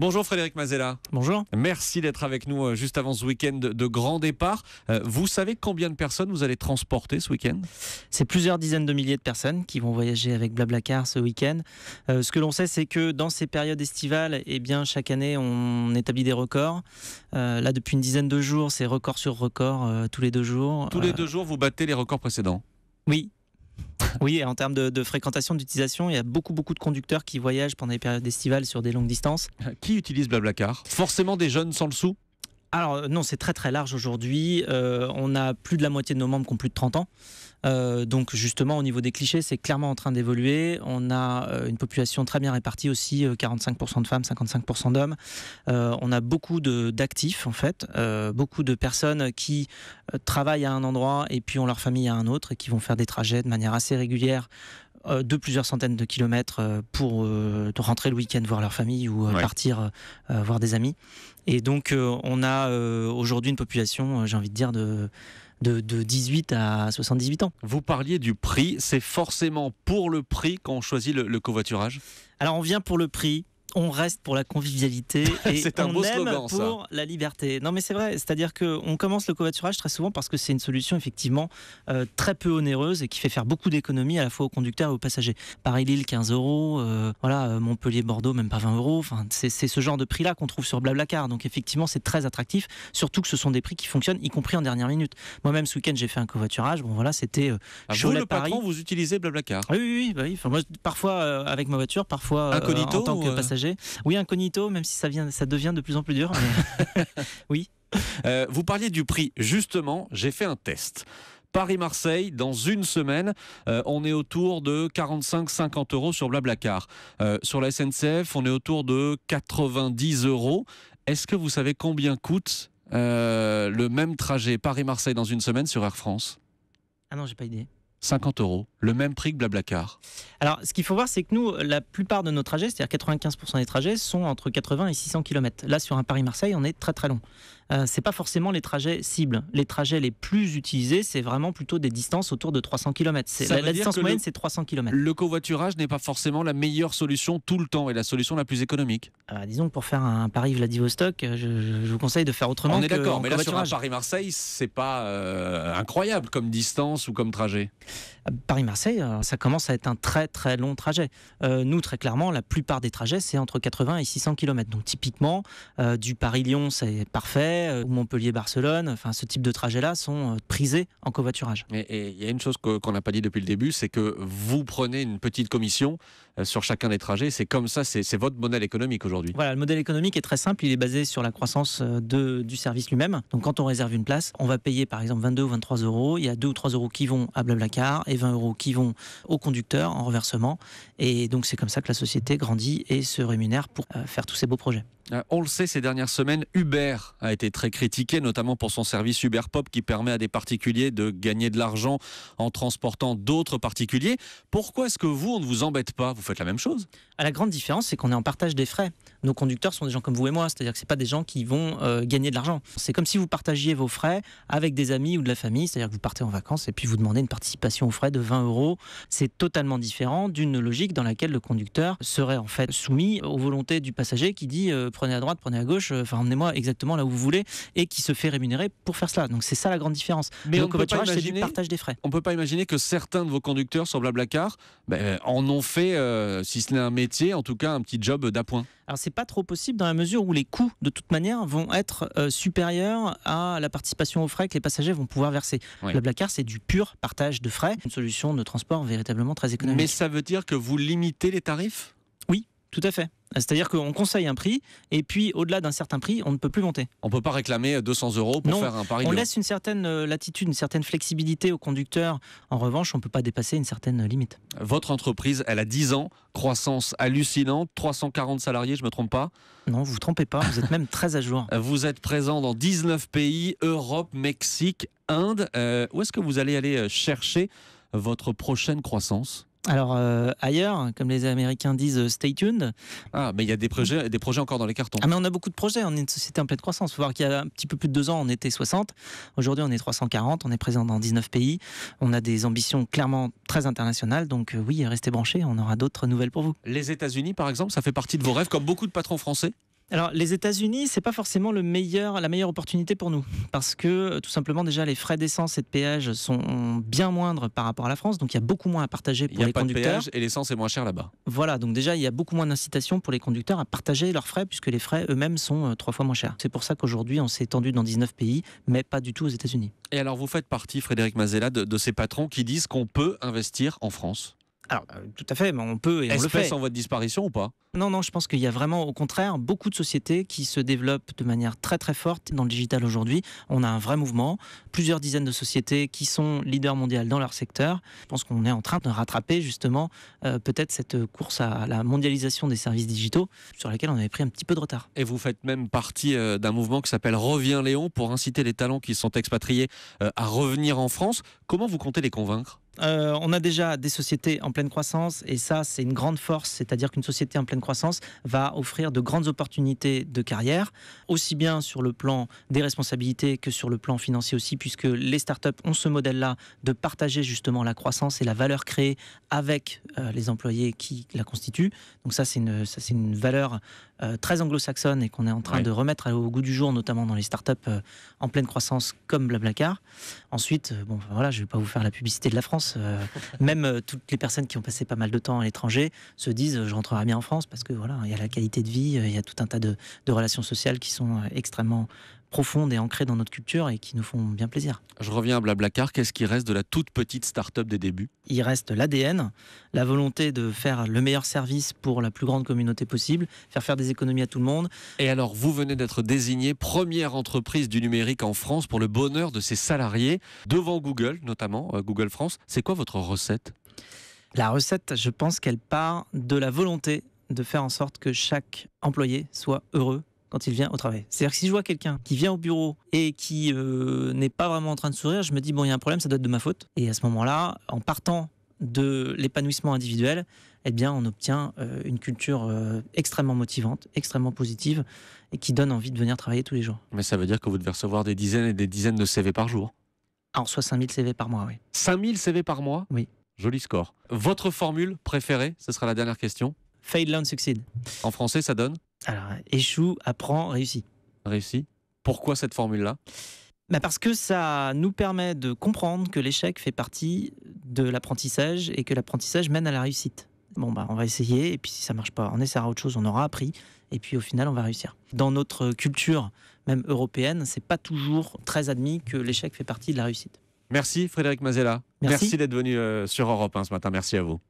Bonjour Frédéric Mazella. Bonjour. Merci d'être avec nous juste avant ce week-end de grand départ. Vous savez combien de personnes vous allez transporter ce week-end ? C'est plusieurs dizaines de milliers de personnes qui vont voyager avec Blablacar ce week-end. Ce que l'on sait, c'est que dans ces périodes estivales, chaque année, on établit des records. Là, depuis une dizaine de jours, c'est record sur record tous les 2 jours. Tous les 2 jours, vous battez les records précédents ? Oui. Oui, en termes de fréquentation, d'utilisation, il y a beaucoup de conducteurs qui voyagent pendant les périodes estivales sur des longues distances. Qui utilise Blablacar ? Forcément des jeunes sans le sou ? Alors non, c'est très large aujourd'hui. On a plus de la moitié de nos membres qui ont plus de 30 ans. Donc justement, au niveau des clichés, c'est clairement en train d'évoluer. On a une population très bien répartie aussi, 45% de femmes, 55% d'hommes. On a beaucoup d'actifs en fait, beaucoup de personnes qui travaillent à un endroit et puis ont leur famille à un autre et qui vont faire des trajets de manière assez régulière de plusieurs centaines de kilomètres pour rentrer le week-end voir leur famille ou partir voir des amis. Et donc on a aujourd'hui une population, j'ai envie de dire, de 18 à 78 ans. Vous parliez du prix, c'est forcément pour le prix qu'on choisit le covoiturage ? Alors on vient pour le prix. On reste pour la convivialité et c'est un beau slogan, aime pour la liberté. Non mais c'est vrai, c'est-à-dire qu'on commence le covoiturage très souvent parce que c'est une solution effectivement très peu onéreuse et qui fait faire beaucoup d'économies à la fois aux conducteurs et aux passagers. Paris-Lille 15 €, Montpellier-Bordeaux même pas 20 €. Enfin, c'est ce genre de prix-là qu'on trouve sur Blablacar. Donc effectivement c'est très attractif, surtout que ce sont des prix qui fonctionnent, y compris en dernière minute. Moi-même ce week-end j'ai fait un covoiturage. Bon voilà, c'était vous le patron, vous utilisez Blablacar ? Oui. Enfin, moi parfois avec ma voiture, parfois incognito, en tant que passager. Oui, incognito, même si ça devient de plus en plus dur. Mais... oui. Vous parliez du prix. Justement, j'ai fait un test. Paris-Marseille, dans une semaine, on est autour de 45-50 € sur Blablacar. Sur la SNCF, on est autour de 90 €. Est-ce que vous savez combien coûte le même trajet Paris-Marseille dans une semaine sur Air France ? Ah non, j'ai pas idée. 50 €, le même prix que Blablacar. Alors, ce qu'il faut voir, c'est que nous, la plupart de nos trajets, c'est-à-dire 95% des trajets, sont entre 80 et 600 km. Là, sur un Paris-Marseille, on est très long. C'est pas forcément les trajets cibles. Les trajets les plus utilisés, c'est vraiment plutôt des distances autour de 300 km. La distance moyenne, c'est 300 km. Le covoiturage n'est pas forcément la meilleure solution tout le temps et la solution la plus économique. Disons que pour faire un Paris-Vladivostok, je vous conseille de faire autrement. On est d'accord, mais là, sur un Paris-Marseille, c'est pas incroyable comme distance ou comme trajet. Paris-Marseille, ça commence à être un très long trajet. Nous, très clairement, la plupart des trajets, c'est entre 80 et 600 km. Donc typiquement, du Paris-Lyon, c'est parfait, ou Montpellier-Barcelone, enfin, ce type de trajets-là sont prisés en covoiturage. Et il y a une chose qu'on n'a pas dit depuis le début, c'est que vous prenez une petite commission sur chacun des trajets. C'est comme ça, c'est votre modèle économique aujourd'hui. Voilà, le modèle économique est très simple, il est basé sur la croissance du service lui-même. Donc quand on réserve une place, on va payer par exemple 22 ou 23 €. Il y a 2 ou 3 € qui vont à Blablacar et 20 € qui vont au conducteur en reversement. Et donc c'est comme ça que la société grandit et se rémunère pour faire tous ces beaux projets. On le sait, ces dernières semaines, Uber a été très critiqué, notamment pour son service Uber Pop qui permet à des particuliers de gagner de l'argent en transportant d'autres particuliers. Pourquoi est-ce que vous, on ne vous embête pas ? Vous faites la même chose ? La grande différence, c'est qu'on est en partage des frais. Nos conducteurs sont des gens comme vous et moi, c'est-à-dire que ce n'est pas des gens qui vont gagner de l'argent. C'est comme si vous partagiez vos frais avec des amis ou de la famille, c'est-à-dire que vous partez en vacances et puis vous demandez une participation aux frais de 20 €. C'est totalement différent d'une logique dans laquelle le conducteur serait en fait soumis aux volontés du passager qui dit prenez à droite, prenez à gauche, emmenez-moi exactement là où vous voulez, et qui se fait rémunérer pour faire cela. Donc c'est ça la grande différence. Mais le covoiturage, c'est du partage des frais. On ne peut pas imaginer que certains de vos conducteurs sur Blablacar en ont fait, si ce n'est un métier, en tout cas un petit job d'appoint. Alors c'est pas trop possible dans la mesure où les coûts de toute manière vont être supérieurs à la participation aux frais que les passagers vont pouvoir verser. Oui. Blablacar, c'est du pur partage de frais, une solution de transport véritablement très économique. Mais ça veut dire que vous limitez les tarifs ? Oui, tout à fait. C'est-à-dire qu'on conseille un prix et puis au-delà d'un certain prix, on ne peut plus monter. On ne peut pas réclamer 200 € pour faire un Paris-Lyon. On laisse une certaine latitude, une certaine flexibilité aux conducteurs. En revanche, on ne peut pas dépasser une certaine limite. Votre entreprise, elle a 10 ans, croissance hallucinante, 340 salariés, je ne me trompe pas ? Non, vous ne vous trompez pas, vous êtes même très à jour. Vous êtes présent dans 19 pays, Europe, Mexique, Inde. Où est-ce que vous allez chercher votre prochaine croissance ? Alors ailleurs, comme les Américains disent, stay tuned. Ah, mais il y a des projets encore dans les cartons. Ah, mais on a beaucoup de projets, on est une société en pleine croissance. Il faut voir qu'il y a un petit peu plus de 2 ans, on était 60. Aujourd'hui, on est 340, on est présent dans 19 pays. On a des ambitions clairement très internationales. Donc oui, restez branchés, on aura d'autres nouvelles pour vous. Les États-Unis, par exemple, ça fait partie de vos rêves, comme beaucoup de patrons français ? Alors, les États-Unis, c'est pas forcément la meilleure opportunité pour nous, parce que tout simplement déjà les frais d'essence et de péage sont bien moindres par rapport à la France, donc il y a beaucoup moins à partager Il pour n'y a les pas de conducteurs. péage et l'essence est moins chère là-bas. Voilà, donc déjà il y a beaucoup moins d'incitation pour les conducteurs à partager leurs frais, puisque les frais eux-mêmes sont 3 fois moins chers. C'est pour ça qu'aujourd'hui on s'est étendu dans 19 pays, mais pas du tout aux États-Unis. Et alors, vous faites partie, Frédéric Mazella, de ces patrons qui disent qu'on peut investir en France. Alors, tout à fait, mais on peut et on le Espèce fait. en voie de disparition ou pas? Non, je pense qu'il y a vraiment, au contraire, beaucoup de sociétés qui se développent de manière très très forte dans le digital aujourd'hui. On a un vrai mouvement, plusieurs dizaines de sociétés qui sont leaders mondiaux dans leur secteur. Je pense qu'on est en train de rattraper justement peut-être cette course à la mondialisation des services digitaux sur laquelle on avait pris un petit peu de retard. Et vous faites même partie d'un mouvement qui s'appelle Reviens Léon pour inciter les talents qui sont expatriés à revenir en France. Comment vous comptez les convaincre? On a déjà des sociétés en pleine croissance et ça c'est une grande force, c'est-à-dire qu'une société en pleine croissance va offrir de grandes opportunités de carrière, aussi bien sur le plan des responsabilités que sur le plan financier aussi, puisque les startups ont ce modèle-là de partager justement la croissance et la valeur créée avec les employés qui la constituent. Donc ça c'est une valeur très anglo-saxonne et qu'on est en train de remettre au goût du jour, notamment dans les startups en pleine croissance comme Blablacar. Ensuite, voilà, je ne vais pas vous faire la publicité de la France. Même toutes les personnes qui ont passé pas mal de temps à l'étranger se disent je rentrerai bien en France parce que voilà, il y a la qualité de vie, il y a tout un tas de relations sociales qui sont extrêmement profondes et ancrées dans notre culture et qui nous font bien plaisir. Je reviens à Blablacar. Qu'est-ce qui reste de la toute petite start-up des débuts? Il reste l'ADN, la volonté de faire le meilleur service pour la plus grande communauté possible, faire des économies à tout le monde. Et alors, vous venez d'être désigné première entreprise du numérique en France pour le bonheur de ses salariés, devant Google, notamment Google France. C'est quoi votre recette? La recette, je pense qu'elle part de la volonté de faire en sorte que chaque employé soit heureux quand il vient au travail. C'est-à-dire que si je vois quelqu'un qui vient au bureau et qui n'est pas vraiment en train de sourire, je me dis, bon, il y a un problème, ça doit être de ma faute. Et à ce moment-là, en partant de l'épanouissement individuel, eh bien, on obtient une culture extrêmement motivante, extrêmement positive et qui donne envie de venir travailler tous les jours. Mais ça veut dire que vous devez recevoir des dizaines et des dizaines de CV par jour. Alors, soit 5000 CV par mois, oui. 5000 CV par mois? Oui. Joli score. Votre formule préférée? Ce sera la dernière question. Fail, learn, succeed. En français, ça donne? Alors, échoue, apprends, réussis. Réussi. Pourquoi cette formule-là? Parce que ça nous permet de comprendre que l'échec fait partie de l'apprentissage et que l'apprentissage mène à la réussite. On va essayer et puis si ça marche pas, on essaiera autre chose, on aura appris et puis au final on va réussir. Dans notre culture, même européenne, c'est pas toujours très admis que l'échec fait partie de la réussite. Merci Frédéric Mazella. Merci Merci d'être venu sur Europe 1 ce matin. Merci à vous.